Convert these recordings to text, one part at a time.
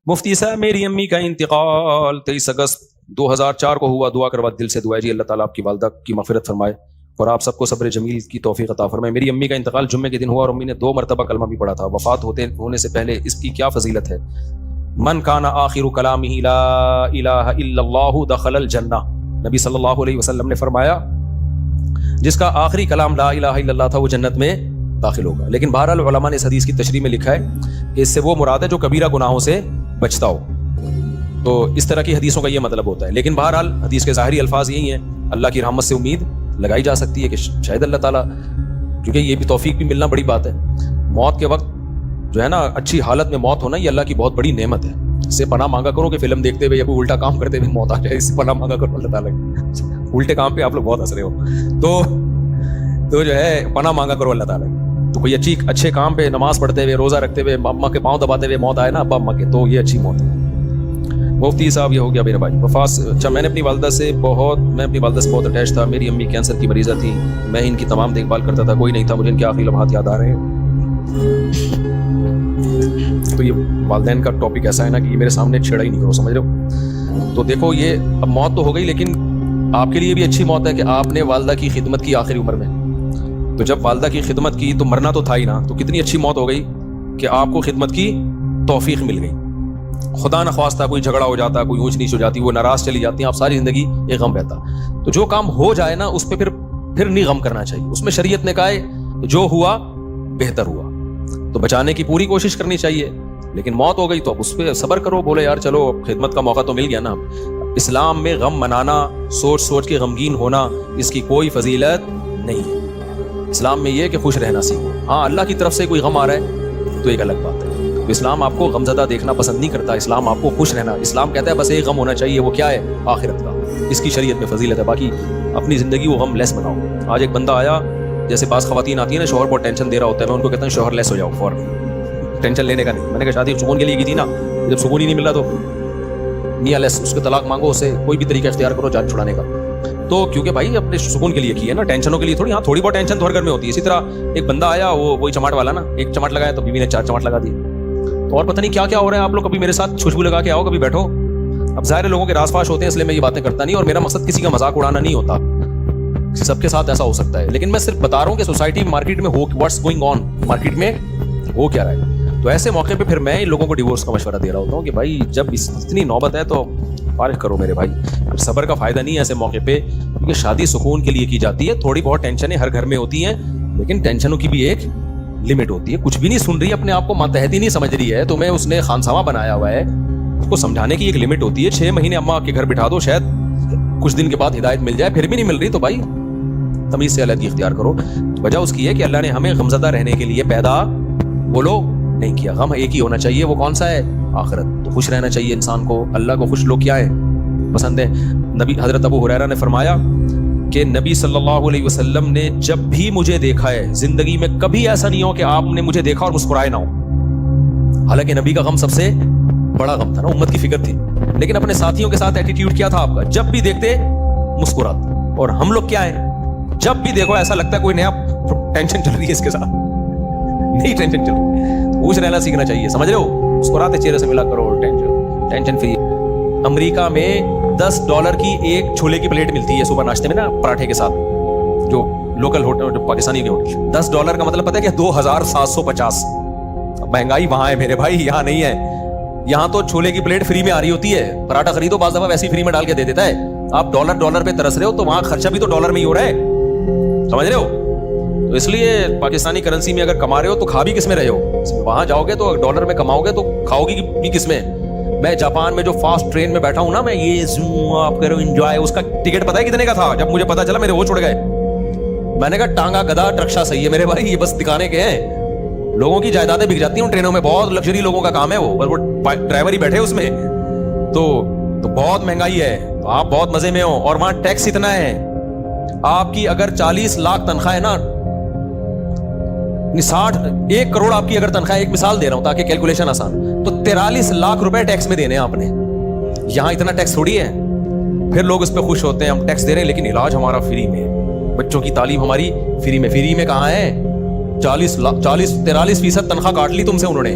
مفتی صاحب میری امی کا انتقال 23 اگست 2004 کو ہوا. دعا کروا دل سے دعا ہے جی اللہ تعالیٰ آپ کی والدہ کی مغفرت فرمائے اور آپ سب کو صبر جمیل کی توفیق عطا فرمائے. میری امی کا انتقال جمعے کے دن ہوا اور امی نے 2 مرتبہ کلمہ بھی پڑھا تھا. وفات ہونے سے پہلے اس کی کیا فضیلت ہے؟ من کان آخر کلامہ لا الہ الا اللہ دخل الجنہ. نبی صلی اللہ علیہ وسلم نے فرمایا جس کا آخری کلام لا الہ الا اللہ تھا وہ جنت میں داخل ہوگا. لیکن بہرحال علماء نے اس حدیث کی تشریح میں لکھا ہے کہ اس سے وہ مراد ہے جو کبیرہ گناہوں سے بچتا ہو. تو اس طرح کی حدیثوں کا یہ مطلب ہوتا ہے. لیکن بہرحال حدیث کے ظاہری الفاظ یہی ہیں. اللہ کی رحمت سے امید لگائی جا سکتی ہے کہ شاید اللہ تعالیٰ، کیونکہ یہ بھی توفیق بھی ملنا بڑی بات ہے. موت کے وقت جو ہے نا اچھی حالت میں موت ہونا یہ اللہ کی بہت بڑی نعمت ہے. اس سے پناہ مانگا کرو کہ فلم دیکھتے ہوئے یا کوئی الٹا کام کرتے ہوئے موت آ جائے. اس سے پناہ مانگا کرو اللہ تعالیٰ کی. الٹے کام پہ آپ لوگ بہت ہنس رہے ہو تو جو ہے پناہ مانگا کرو اللہ تعالیٰ کی. تو کوئی اچھے کام پہ نماز پڑھتے ہوئے روزہ رکھتے ہوئے اماں کے پاؤں دباتے ہوئے موت آئے نا ابا اماں کے، تو یہ اچھی موت ہے. مفتی صاحب یہ ہو گیا میرے بھائی وفات. اچھا میں اپنی والدہ سے بہت اٹیچ تھا. میری امی کینسر کی مریضہ تھی. میں ان کی تمام دیکھ بھال کرتا تھا. کوئی نہیں تھا. مجھے ان کے آخری لمحات یاد آ رہے ہیں. تو یہ والدین کا ٹاپک ایسا ہے نا کہ یہ میرے سامنے چھیڑا ہی نہیں کرو، سمجھ رہے ہو. تو دیکھو یہ اب موت تو ہو گئی، لیکن آپ کے لیے بھی اچھی موت ہے کہ آپ نے والدہ کی خدمت کی آخری عمر میں. تو جب والدہ کی خدمت کی تو مرنا تو تھا ہی نا. تو کتنی اچھی موت ہو گئی کہ آپ کو خدمت کی توفیق مل گئی. خدا نخواستہ کوئی جھگڑا ہو جاتا، کوئی اونچ نیچ ہو جاتی، وہ ناراض چلی جاتی ہیں، آپ ساری زندگی ایک غم رہتا. تو جو کام ہو جائے نا اس پہ پھر نہیں غم کرنا چاہیے. اس میں شریعت نے کہا ہے جو ہوا بہتر ہوا، تو بچانے کی پوری کوشش کرنی چاہیے. لیکن موت ہو گئی تو اب اس پہ صبر کرو. بولے یار چلو خدمت کا موقع تو مل گیا نا. اسلام میں غم منانا، سوچ کے غمگین ہونا، اس کی کوئی فضیلت نہیں ہے. اسلام میں یہ کہ خوش رہنا سیکھو. ہاں اللہ کی طرف سے کوئی غم آ رہا ہے تو ایک الگ بات ہے. تو اسلام آپ کو غمزدہ دیکھنا پسند نہیں کرتا. اسلام آپ کو خوش رہنا. اسلام کہتا ہے بس ایک غم ہونا چاہیے، وہ کیا ہے؟ آخرت کا. اس کی شریعت میں فضیلت ہے. باقی اپنی زندگی وہ غم لیس بناؤ. آج ایک بندہ آیا، جیسے بعض خواتین آتی ہیں نا شوہر بہت ٹینشن دے رہا ہوتا ہے، میں ان کو کہتا ہوں شوہر لیس ہو جاؤ فوراً. ٹینشن لینے کا نہیں. میں نے کہا شادی سکون کے لیے کی تھی نا، جب سکون ہی نہیں مل رہا تو میاں لیس، اس کو طلاق مانگو، اسے کوئی بھی طریقہ اختیار کرو جان چھڑانے کا. تو کیونکہ بھائی اپنے سکون کے لیے کی ہے نا، ٹینشنوں کے لیے تھوڑی. ہاں تھوڑی بہت ٹینشن تو ہر گھر میں ہوتی ہے. اسی طرح ایک بندہ آیا، وہی چماٹ والا نا، ایک چماٹ لگایا تو بیوی نے 4 چماٹ لگا دی. تو اور پتہ نہیں کیا ہو رہا ہے. آپ لوگ کبھی میرے ساتھ خوشبو لگا کے آؤ، کبھی بیٹھو. اب ظاہر لوگوں کے راز فاش ہوتے ہیں اس لیے میں یہ باتیں کرتا نہیں، اور میرا مقصد کسی کا مذاق اڑانا نہیں ہوتا. سب کے ساتھ ایسا ہو سکتا ہے، لیکن میں صرف بتا رہا ہوں کہ سوسائٹی مارکیٹ میں واٹس گوئنگ آن، مارکیٹ میں ہو کیا رہا ہے. تو ایسے موقع پہ پھر میں ان لوگوں کو ڈیورس کا مشورہ دے رہا ہوتا ہوں کہ بھائی جب اتنی نوبت ہے تو فارغ کرو میرے بھائی. صبر کا فائدہ نہیں ہے ایسے موقع پہ، کیونکہ شادی سکون کے لیے کی جاتی ہے. تھوڑی بہت ٹینشنیں ہر گھر میں ہوتی ہیں، لیکن ٹینشنوں کی بھی ایک لمٹ ہوتی ہے. کچھ بھی نہیں سن رہی، اپنے آپ کو ماتحت ہی نہیں سمجھ رہی ہے، تمہیں اس نے خانسامہ بنایا ہوا ہے. اس کو سمجھانے کی ایک لمٹ ہوتی ہے. 6 مہینے اماں کے گھر بٹھا دو، شاید کچھ دن کے بعد ہدایت مل جائے. پھر بھی نہیں مل رہی تو بھائی تمیز سے علیحدگی اختیار کرو. وجہ اس کی ہے کہ اللہ نے ہمیں غمزدہ رہنے کے لیے پیدا بولو نہیں کیا. غم ایک ہی ہونا چاہیے، وہ کون سا ہے؟ آخرت. تو خوش رہنا چاہیے انسان کو. اللہ کو خوش لوگ کیا ہے؟ پسند ہے. نبی حضرت ابو ہریرہ نے فرمایا کہ نبی صلی اللہ علیہ وسلم نے جب بھی مجھے دیکھا ہے زندگی میں کبھی ایسا نہیں ہو کہ آپ نے مجھے دیکھا اور مسکرائے نہ ہو. حالانکہ نبی کا غم سب سے بڑا غم تھا نا، امت کی فکر تھی. لیکن اپنے ساتھیوں کے ساتھ ایٹیٹیوڈ کیا تھا آپ کا؟ جب بھی دیکھتے مسکراتے. اور ہم لوگ کیا ہیں؟ جب بھی دیکھو ایسا لگتا ہے کوئی نیا ٹینشن چل رہی ہے اس کے ساتھ. نہیں ٹینشن چل رہی، خوش رہنا سیکھنا چاہیے. سمجھ رہے ہو؟ مسکراتے چہرے سے ملا کرو. Tension free. امریکہ میں $10 کی ایک چھولے کی پلیٹ ملتی ہے صبح ناشتے میں نا، پراٹھے کے ساتھ، جو لوکل ہوٹل پاکستانی کے ہوٹل. $10 کا مطلب پتہ ہے کہ 2750. مہنگائی وہاں ہے میرے بھائی، یہاں نہیں ہے. یہاں تو چھولے کی پلیٹ فری میں آ رہی ہوتی ہے. پراٹھا خریدو بعض دفعہ ویسے ہی فری میں ڈال کے دے دیتا ہے. آپ ڈالر پہ ترس رہے ہو، تو وہاں خرچہ بھی تو ڈالر میں ہی ہو رہا ہے. سمجھ رہے ہو؟ تو اس لیے پاکستانی کرنسی میں اگر کما رہے ہو تو کھا بھی کس میں رہے ہو. وہاں جاؤ گے تو ڈالر میں کماؤ گے تو کھاؤ گی بھی کس میں. میں جاپان میں جو فاسٹ ٹرین میں بیٹھا ہوں نا، میں یہ آپ کرو انجوائے، اس کا ٹکٹ پتہ ہے کتنے کا تھا؟ جب مجھے پتا چلا میرے وہ چھوڑ گئے. میں نے کہا ٹانگا گدا ٹرکشا صحیح ہے میرے بھائی، یہ بس دکھانے کے ہیں. لوگوں کی جائیدادیں بک جاتی ہیں ٹرینوں میں. بہت لگژری لوگوں کا کام ہے وہ ڈرائیور ہی بیٹھے اس میں. تو بہت مہنگائی ہے. تو آپ بہت مزے میں ہو. اور وہاں ٹیکس اتنا ہے. آپ کی اگر 40 لاکھ تنخواہ ہے نا، 1 کروڑ آپ کی اگر تنخواہ، ایک مثال دے رہا ہوں تاکہ کیلکولیشن آسان، تو 43 لاکھ روپے ٹیکس میں دینے ہیں آپ نے. یہاں اتنا ٹیکس تھوڑی ہے. پھر لوگ اس پہ خوش ہوتے ہیں ہم ٹیکس دے رہے ہیں لیکن علاج ہمارا فری میں، بچوں کی تعلیم ہماری فری میں. فری میں کہاں ہے؟ 43% تنخواہ کاٹ لی تم سے انہوں نے.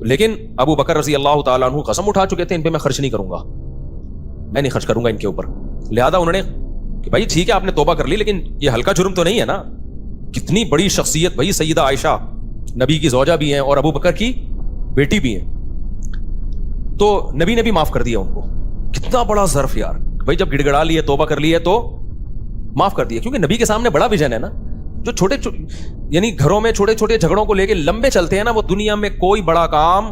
لیکن ابو بکر رضی اللہ تعالیٰ عنہ قسم اٹھا چکے تھے ان پہ میں خرچ نہیں کروں گا، میں نہیں خرچ کروں گا ان کے اوپر. لہذا انہوں نے کہ بھائی ٹھیک ہے آپ نے توبہ کر لی لیکن یہ ہلکا جرم تو نہیں ہے نا. کتنی بڑی شخصیت بھائی، سیدہ عائشہ نبی کی زوجہ بھی ہیں اور ابو بکر کی بیٹی بھی ہیں، تو نبی نے بھی معاف کر دیا ان کو. کتنا بڑا ظرف یار بھائی، جب گڑ گڑا لیے توبہ کر لی ہے تو معاف کر دیا. کیونکہ نبی کے سامنے بڑا ویژن ہے نا. جو چھوٹے یعنی گھروں میں چھوٹے چھوٹے جھگڑوں کو لے کے لمبے چلتے ہیں نا، وہ دنیا میں کوئی بڑا کام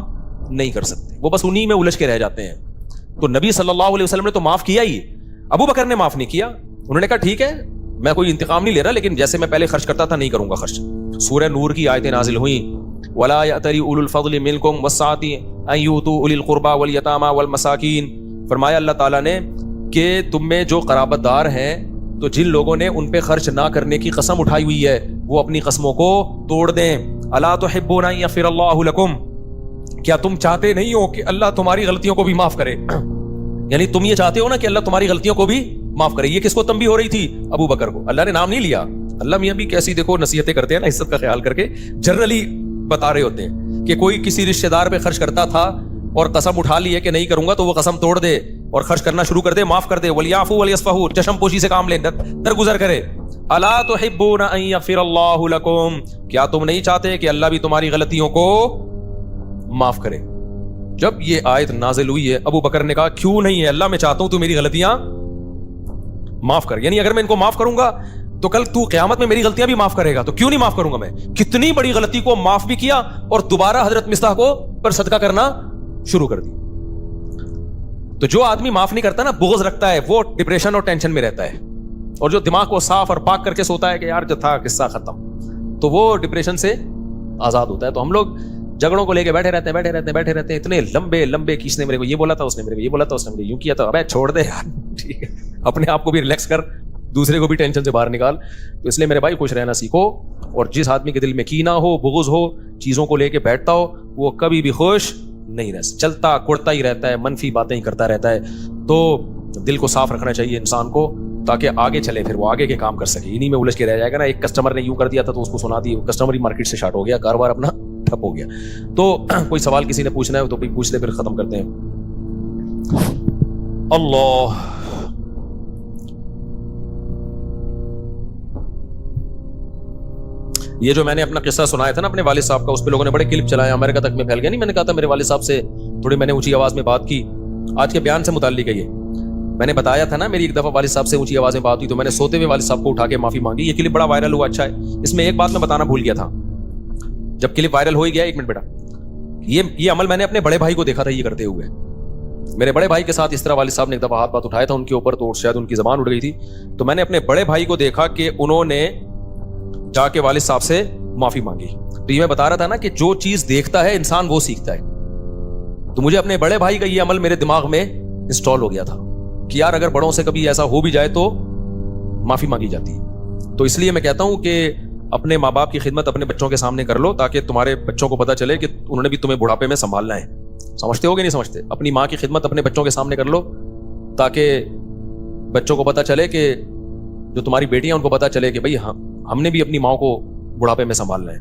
نہیں کر سکتے، وہ بس انہی میں الجھ کے رہ جاتے ہیں. تو نبی صلی اللہ علیہ وسلم نے تو معاف کیا ہی، ابو بکر نے معاف نہیں کیا. انہوں نے کہا ٹھیک ہے میں کوئی انتقام نہیں لے رہا، لیکن جیسے میں پہلے خرچ کرتا تھا نہیں کروں گا خرچ. سورہ نور کی آیتیں نازل ہوئیں، وَلَا يَأْتَلِ أُولُو الْفَضْلِ مِنْكُمْ وَالسَّعَةِ أَنْ يُؤْتُوا أُولِي الْقُرْبَى وَالْيَتَامَى وَالْمَسَاكِينَ. فرمایا اللہ تعالیٰ نے کہ تم میں جو قرابت دار ہیں تو جن لوگوں نے ان پہ خرچ نہ کرنے کی قسم اٹھائی ہوئی ہے وہ اپنی قسموں کو توڑ دیں. أَلَا تُحِبُّونَ أَنْ يَغْفِرَ اللَّهُ لَكُمْ، کیا تم چاہتے نہیں ہو کہ اللہ تمہاری غلطیوں کو بھی معاف کرے؟ یعنی تم یہ چاہتے ہو نا کہ اللہ تمہاری غلطیوں کو بھی معاف کرے. یہ کس کو تنبیہ ہو رہی تھی؟ ابو بکر کو. اللہ نے نام نہیں لیا. اللہ میاں بھی کیسی دیکھو نصیحتیں کرتے ہیں نا، عزت کا خیال کر کے جنرلی بتا رہے ہوتے ہیں کہ کوئی کسی رشتہ دار پہ خرچ کرتا تھا اور قسم اٹھا لی ہے کہ نہیں کروں گا، تو وہ قسم توڑ دے اور خرچ کرنا شروع کر دے، معاف کر دے. وَلْيَعْفُوا وَلْيَصْفَحُوا، چشم پوشی سے کام لے، درگزر کرے. أَلَا تُحِبُّونَ أَن يَغْفِرَ اللَّهُ لَكُمْ، کیا تم نہیں چاہتے کہ اللہ بھی تمہاری غلطیوں کو معاف کرے؟ جب یہ آیت نازل ہوئی ہے ابو بکر نے کہا کیوں نہیں ہے اللہ، میں چاہتا ہوں تو میری غلطیاں معاف کر. یعنی اگر میں ان کو معاف کروں گا تو کل تو قیامت میں میری غلطیاں بھی معاف کرے گا، تو کیوں نہیں معاف کروں گا میں؟ کتنی بڑی غلطی کو معاف بھی کیا اور دوبارہ حضرت مصطح کو پر صدقہ کرنا شروع کر دی. تو جو آدمی معاف نہیں کرتا نا، بغض رکھتا ہے، وہ ڈپریشن اور ٹینشن میں رہتا ہے. اور جو دماغ کو صاف اور پاک کر کے سوتا ہے کہ یار جو تھا قصہ ختم، تو وہ ڈپریشن سے آزاد ہوتا ہے. تو ہم لوگ جھگڑوں کو لے کے بیٹھے رہتے ہیں اتنے لمبے لمبے کہ اس نے میرے کو یہ بولا تھا، اس نے میرے کو یہ بولا تھا، اس نے مجھے یوں کیا تھا. ابے چھوڑ دے یار، ٹھیک ہے اپنے آپ کو بھی ریلیکس کر، دوسرے کو بھی ٹینشن سے باہر نکال. تو اس لیے میرے بھائی خوش رہنا سیکھو، اور جس آدمی کے دل میں کینہ ہو، بغض ہو، چیزوں کو لے کے بیٹھتا ہو، وہ کبھی بھی خوش نہیں رہ سکتا، چلتا کوڑتا ہی رہتا ہے، منفی باتیں ہی کرتا رہتا ہے. تو دل کو صاف رکھنا چاہیے انسان کو تاکہ آگے چلے، پھر وہ آگے کے کام کر سکے. انہی میں الجھ کے رہ جائے گا نا. ایک کسٹمر نے یوں کر دیا تھا تو اس کو سنا دی، کسٹمر ہی مارکیٹ سے شارٹ ہو گیا، کاروبار اپنا ٹھپ ہو گیا. تو کوئی سوال کسی نے پوچھنا ہے تو پوچھ لے، پھر ختم کرتے ہیں. اللہ یہ جو میں نے اپنا قصہ سنایا تھا نا اپنے والد صاحب کا، اس پہ لوگوں نے بڑے کلپ چلائے، امریکہ تک میں پھیل گیا. نہیں میں نے کہا تھا میرے والد صاحب سے تھوڑی میں نے اونچی آواز میں بات کی، آج کے بیان سے متعلق ہے. یہ میں نے بتایا تھا نا، میری ایک دفعہ والد صاحب سے اونچی آواز میں بات ہوئی تو میں نے سوتے ہوئے والد صاحب کو اٹھا کے معافی مانگی. یہ کلپ بڑا وائرل ہوا. اچھا ہے، اس میں ایک بات میں بتانا بھول گیا تھا. جب کلپ وائرل ہو ہی گیا، ایک منٹ بیٹا، یہ عمل میں نے اپنے بڑے بھائی کو دیکھا تھا یہ کرتے ہوئے. میرے بڑے بھائی کے ساتھ اس طرح والد صاحب نے ایک دفعہ ہاتھ پات اٹھایا تھا ان کے اوپر، تو شاید ان کی زبان اڑ گئی تھی. تو میں نے اپنے بڑے بھائی کو دیکھا کہ انہوں نے جا کے والد صاحب سے معافی مانگی. تو یہ میں بتا رہا تھا نا کہ جو چیز دیکھتا ہے انسان وہ سیکھتا ہے. تو مجھے اپنے بڑے بھائی کا یہ عمل میرے دماغ میں انسٹال ہو گیا تھا کہ یار اگر بڑوں سے کبھی ایسا ہو بھی جائے تو معافی مانگی جاتی ہے. تو اس لیے میں کہتا ہوں کہ اپنے ماں باپ کی خدمت اپنے بچوں کے سامنے کر لو تاکہ تمہارے بچوں کو پتہ چلے کہ انہوں نے بھی تمہیں بڑھاپے میں سنبھالنا ہے. سمجھتے ہو کہ نہیں سمجھتے؟ اپنی ماں کی خدمت اپنے بچوں کے سامنے کر لو تاکہ بچوں کو پتہ چلے کہ جو تمہاری بیٹیاں ان کو پتہ چلے کہ بھائی ہم نے بھی اپنی ماں کو بڑھاپے میں سنبھالنا ہے.